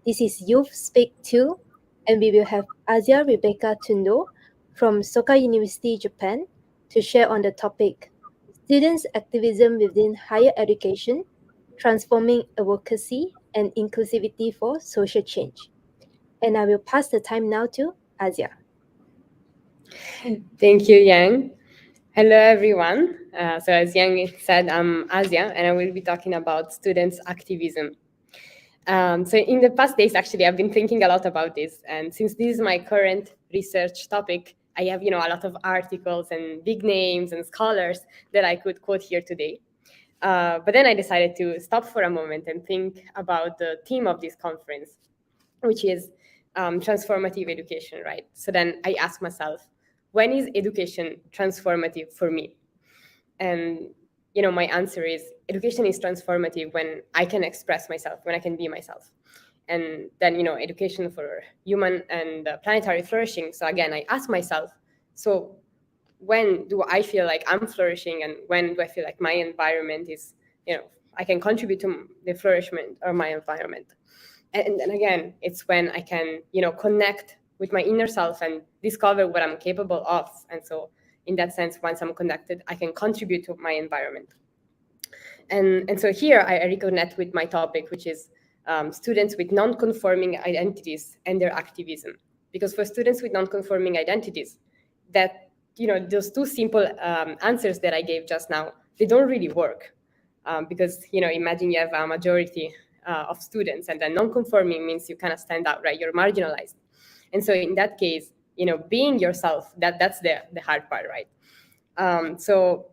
This is Youth Speak 2, and we will have Asia Rebecca Tundo from Soka University, Japan, to share on the topic Students' Activism Within Higher Education, Transforming Advocacy and Inclusivity for Social Change. And I will pass the time now to Asia. Thank you, Yang. Hello, everyone. So as Yang said, I'm Asia, and I will be talking about students' activism. So in the past days, actually, I've been thinking a lot about this. And since this is my current research topic, I have, a lot of articles and big names and scholars that I could quote here today. But then I decided to stop for a moment and think about the theme of this conference, which is transformative education, right? So then I asked myself, when is education transformative for me? And my answer is education is transformative when I can express myself, when I can be myself. And then, education for human and planetary flourishing. So again, I ask myself, so when do I feel like I'm flourishing, and when do I feel like my environment is, I can contribute to the flourishment of my environment? And then again, it's when I can, connect with my inner self and discover what I'm capable of. And so in that sense, once I'm connected, I can contribute to my environment. And so here I reconnect with my topic, which is students with non-conforming identities and their activism. Because for students with non-conforming identities, that, those two simple answers that I gave just now, they don't really work. Because, imagine you have a majority of students, and then non-conforming means you kind of stand out, right? You're marginalized. And so in that case, being yourself, that's the hard part, right? So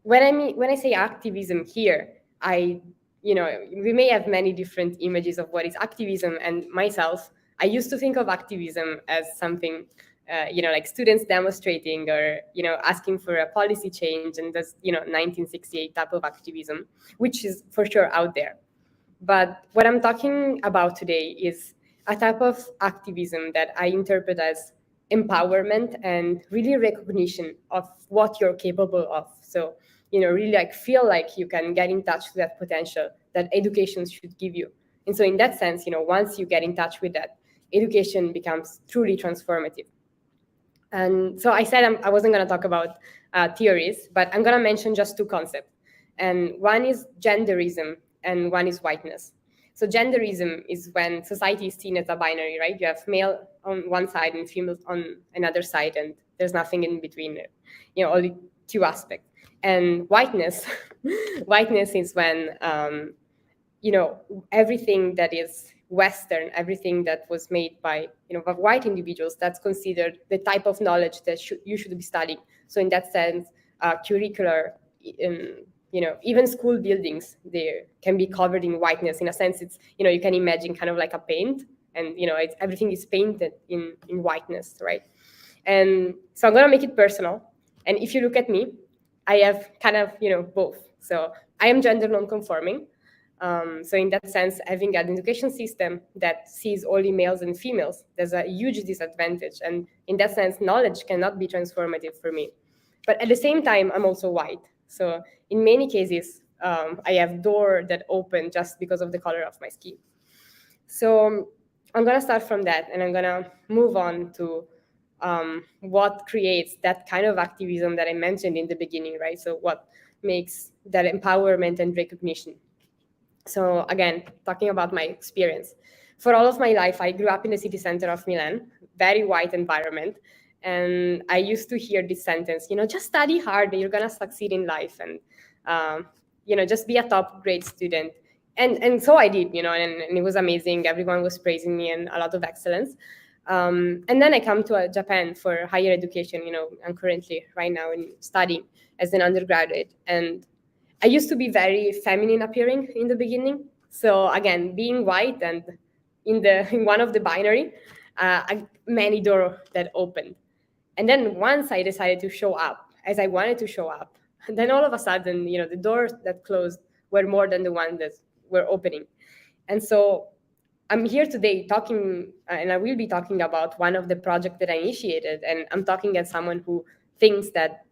when I say activism here, we may have many different images of what is activism. And myself, I used to think of activism as something, like students demonstrating or, asking for a policy change, and this, 1968 type of activism, which is for sure out there. But what I'm talking about today is a type of activism that I interpret as empowerment and really recognition of what you're capable of. So, really like feel like you can get in touch with that potential that education should give you. And so in that sense, once you get in touch with that, education becomes truly transformative. And so I said I wasn't going to talk about theories, but I'm going to mention just two concepts. And one is genderism and one is whiteness. So genderism is when society is seen as a binary, right? You have male on one side and female on another side, and there's nothing in between, only two aspects. And whiteness, whiteness is when, everything that is Western, everything that was made by, white individuals, that's considered the type of knowledge that you should be studying. So in that sense, curricular, even school buildings, they can be covered in whiteness. In a sense, it's, you can imagine kind of like a paint, and, everything is painted in whiteness, right? And so I'm going to make it personal. And if you look at me, I have kind of, both. So I am gender non-conforming. So in that sense, having an education system that sees only males and females, there's a huge disadvantage. And in that sense, knowledge cannot be transformative for me. But at the same time, I'm also white. So in many cases, I have doors that open just because of the color of my skin. So I'm going to start from that, and I'm going to move on to what creates that kind of activism that I mentioned in the beginning, right? So what makes that empowerment and recognition. So again, talking about my experience. For all of my life, I grew up in the city center of Milan, very white environment. And I used to hear this sentence, just study hard, you're going to succeed in life. And, just be a top grade student. And so I did, and it was amazing. Everyone was praising me and a lot of excellence. And then I come to Japan for higher education. I'm currently right now studying as an undergraduate. And I used to be very feminine appearing in the beginning. So again, being white and in one of the binary, many doors that opened. And then once I decided to show up as I wanted to show up, then all of a sudden, the doors that closed were more than the ones that were opening. And so I'm here today talking, and I will be talking about one of the projects that I initiated. And I'm talking as someone who thinks that,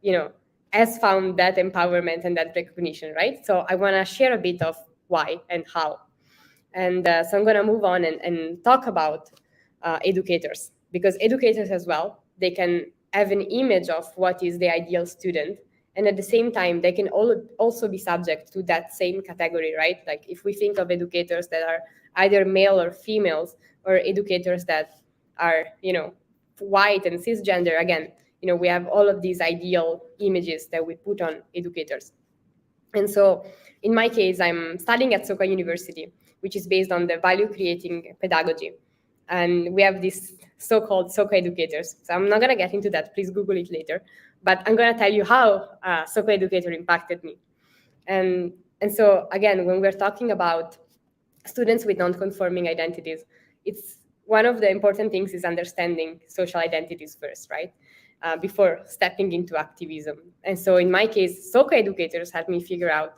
has found that empowerment and that recognition, right? So I want to share a bit of why and how. And so I'm going to move on and talk about educators, because educators as well, they can have an image of what is the ideal student. And at the same time, they can also be subject to that same category, right? Like if we think of educators that are either male or females, or educators that are, white and cisgender, again, we have all of these ideal images that we put on educators. And so in my case, I'm studying at Soka University, which is based on the value creating pedagogy. And we have these so-called Soka educators. So I'm not going to get into that. Please Google it later. But I'm going to tell you how Soka educator impacted me. And so, again, when we're talking about students with non-conforming identities, it's one of the important things is understanding social identities first, right? Before stepping into activism. And so in my case, Soka educators helped me figure out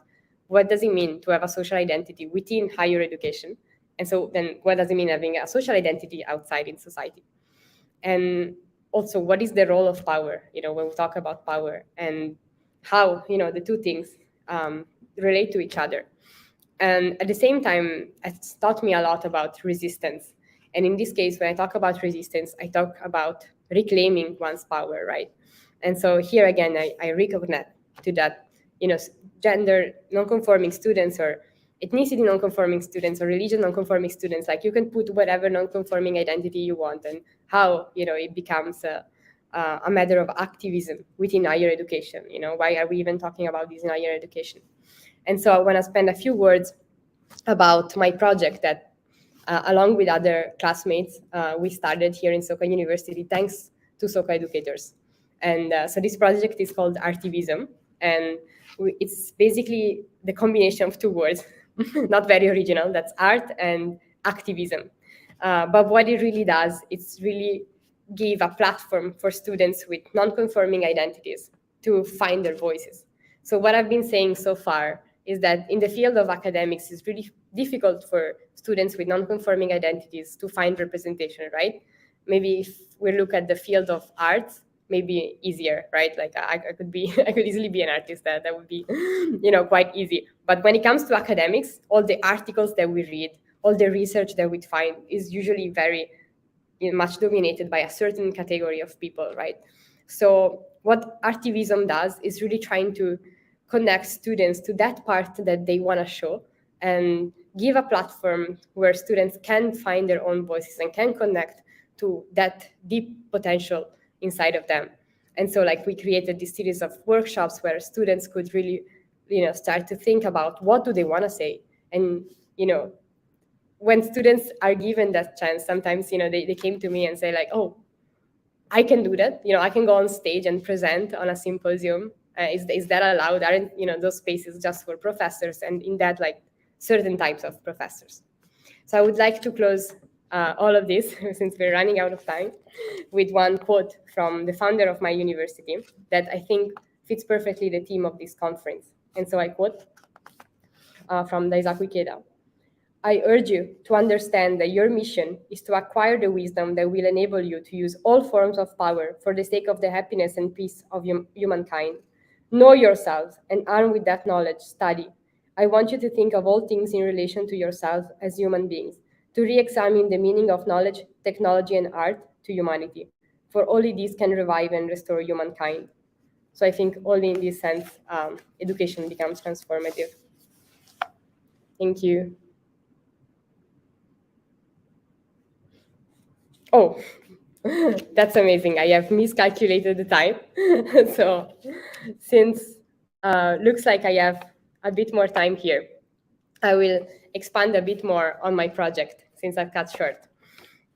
what does it mean to have a social identity within higher education. And so then what does it mean having a social identity outside in society? And also, what is the role of power, when we talk about power, and how, the two things relate to each other. And at the same time, it's taught me a lot about resistance. And in this case, when I talk about resistance, I talk about reclaiming one's power, right? And so here again, I recognize to that, gender non-conforming students, or ethnicity non-conforming students, or religion non-conforming students, like you can put whatever non-conforming identity you want, and how, it becomes a matter of activism within higher education. Why are we even talking about this in higher education? And so I want to spend a few words about my project that, along with other classmates, we started here in Soka University, thanks to Soka educators. And so this project is called Activism, and it's basically the combination of two words, not very original, that's art and activism. But what it really does, it's really give a platform for students with non-conforming identities to find their voices. So what I've been saying so far is that in the field of academics, it's really difficult for students with non-conforming identities to find representation, right? Maybe if we look at the field of arts, maybe easier, right? Like I could be, I could easily be an artist. That would be, quite easy. But when it comes to academics, all the articles that we read, all the research that we find is usually very much dominated by a certain category of people, right? So what activism does is really trying to connect students to that part that they want to show, and give a platform where students can find their own voices and can connect to that deep potential inside of them. And so like we created this series of workshops where students could really, start to think about what do they want to say. And, when students are given that chance, sometimes, they came to me and say like, oh, I can do that. I can go on stage and present on a symposium. Is that allowed? Aren't, those spaces just for professors, and in that, like, certain types of professors? So I would like to close all of this, since we're running out of time, with one quote from the founder of my university that I think fits perfectly the theme of this conference. And so I quote from Daisaku Ikeda. I urge you to understand that your mission is to acquire the wisdom that will enable you to use all forms of power for the sake of the happiness and peace of humankind. Know yourself, and armed with that knowledge, study. I want you to think of all things in relation to yourself as human beings, to re-examine the meaning of knowledge, technology, and art to humanity, for only these can revive and restore humankind. So I think only in this sense, education becomes transformative. Thank you. Oh, that's amazing. I have miscalculated the time. So since looks like I have a bit more time here, I will expand a bit more on my project since I've cut short.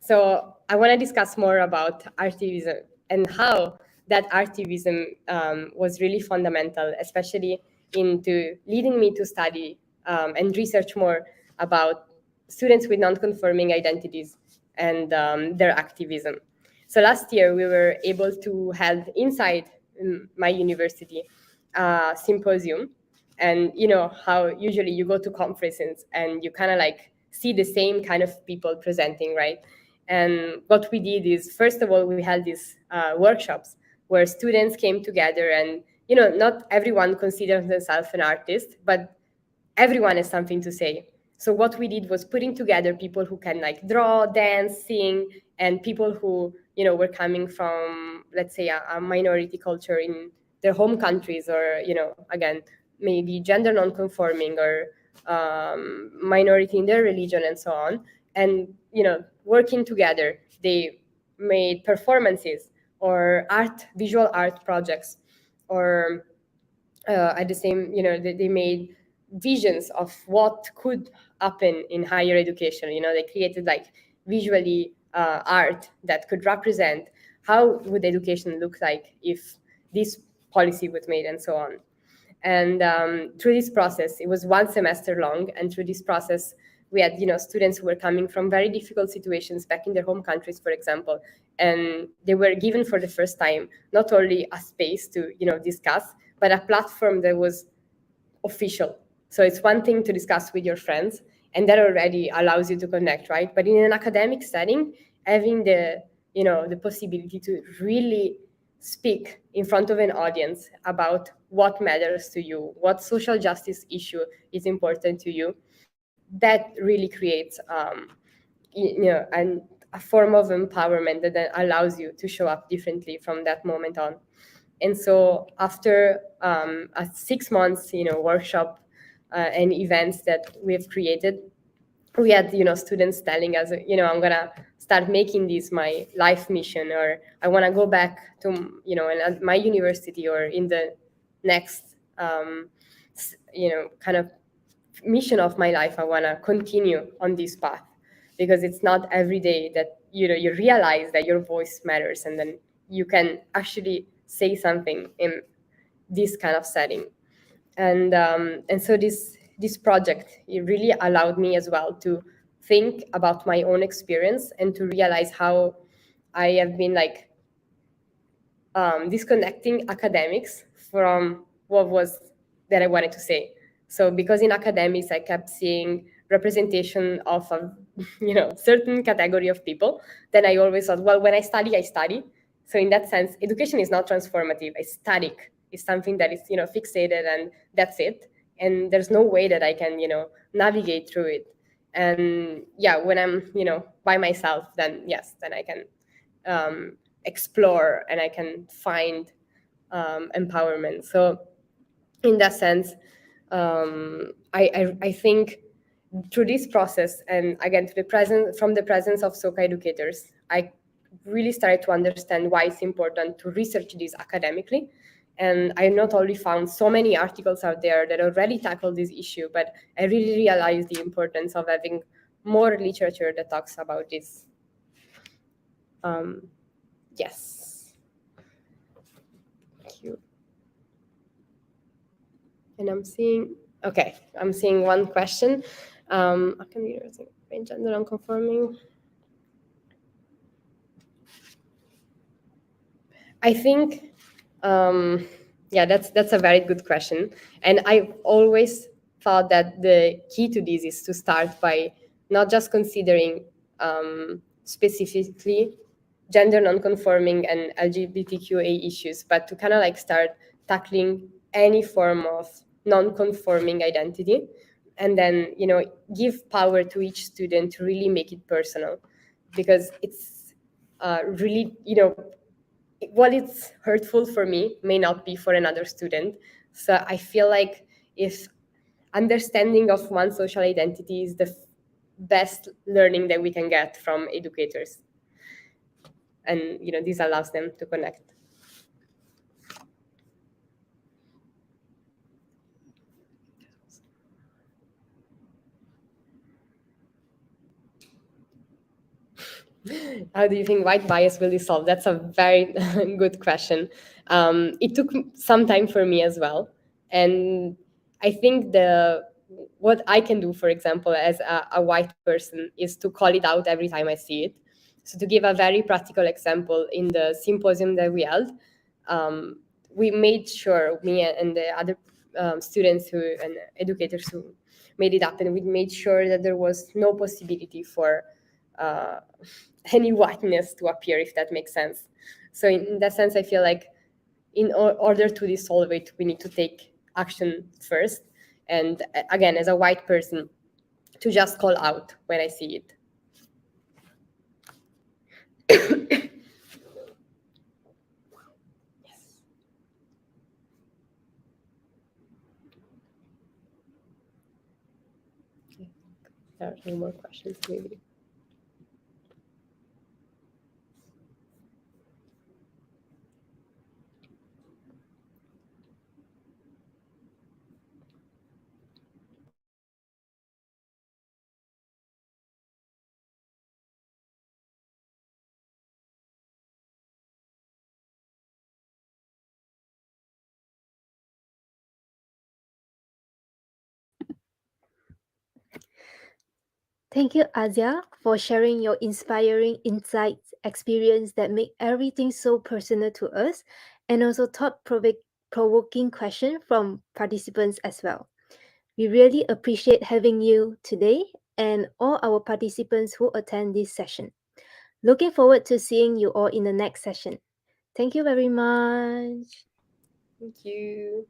So I want to discuss more about activism and how that activism was really fundamental, especially into leading me to study and research more about students with non-conforming identities and their activism. So last year we were able to have inside my university a symposium, and how usually you go to conferences and you kind of like see the same kind of people presenting, right? And what we did is, first of all, we held these workshops where students came together, and not everyone considers themselves an artist, but everyone has something to say. So what we did was putting together people who can like draw, dance, sing, and people who, you know, were coming from, let's say, a minority culture in their home countries, or, you know, again, maybe gender non-conforming, or minority in their religion, and so on. And, you know, working together, they made performances or visual art projects, or at the same, you know, they made visions of what could happen in higher education. You know, they created like visually art that could represent how would education look like if this policy was made, and so on. And through this process, it was 1 semester long, and through this process we had, you know, students who were coming from very difficult situations back in their home countries, for example, and they were given for the first time not only a space to, you know, discuss, but a platform that was official. So it's one thing to discuss with your friends, and that already allows you to connect, right? But in an academic setting, having the, you know, the possibility to really speak in front of an audience about what matters to you, what social justice issue is important to you, that really creates you know, a form of empowerment that then allows you to show up differently from that moment on. And so after a 6 months, you know, workshop and events that we have created, we had, you know, students telling us, you know, I'm gonna start making this my life mission, or I want to go back to, you know, at my university, or in the next you know, kind of mission of my life, I want to continue on this path, because it's not every day that, you know, you realize that your voice matters, and then you can actually say something in this kind of setting. And so this project, it really allowed me as well to think about my own experience, and to realize how I have been like disconnecting academics from what was that I wanted to say. So because in academics I kept seeing representation of a, you know, certain category of people, then I always thought, well, when I study, I study. So in that sense, education is not transformative; it's static. It's something that is, you know, fixated, and that's it. And there's no way that I can, you know, navigate through it. And yeah, when I'm, you know, by myself, then yes, then I can explore, and I can find empowerment. So in that sense, I think through this process, and again to the presence from the presence of Soka educators, I really started to understand why it's important to research this academically. And I not only found so many articles out there that already tackle this issue, but I really realized the importance of having more literature that talks about this. Yes. Thank you. And I'm seeing one question. I can be gender non-conforming. I think, that's a very good question, and I've always thought that the key to this is to start by not just considering specifically gender non-conforming and LGBTQA issues, but to kind of like start tackling any form of non-conforming identity, and then, you know, give power to each student to really make it personal, because it's really, you know, what is hurtful for me may not be for another student. So I feel like if understanding of one's social identity is the best learning that we can get from educators, and, you know, this allows them to connect. How do you think white bias will be solved? That's a very good question. It took some time for me as well, and I think what I can do, for example, as a white person, is to call it out every time I see it. So to give a very practical example, in the symposium that we held, we made sure, me and the other students and educators who made it happen, we made sure that there was no possibility for uh, any whiteness to appear, if that makes sense. So in that sense, I feel like in order to dissolve it, we need to take action first. And again, as a white person, to just call out when I see it. Yes. Okay. There are no more questions, maybe. Thank you, Azia, for sharing your inspiring insights, experience that make everything so personal to us, and also thought-provoking question from participants as well. We really appreciate having you today and all our participants who attend this session. Looking forward to seeing you all in the next session. Thank you very much. Thank you.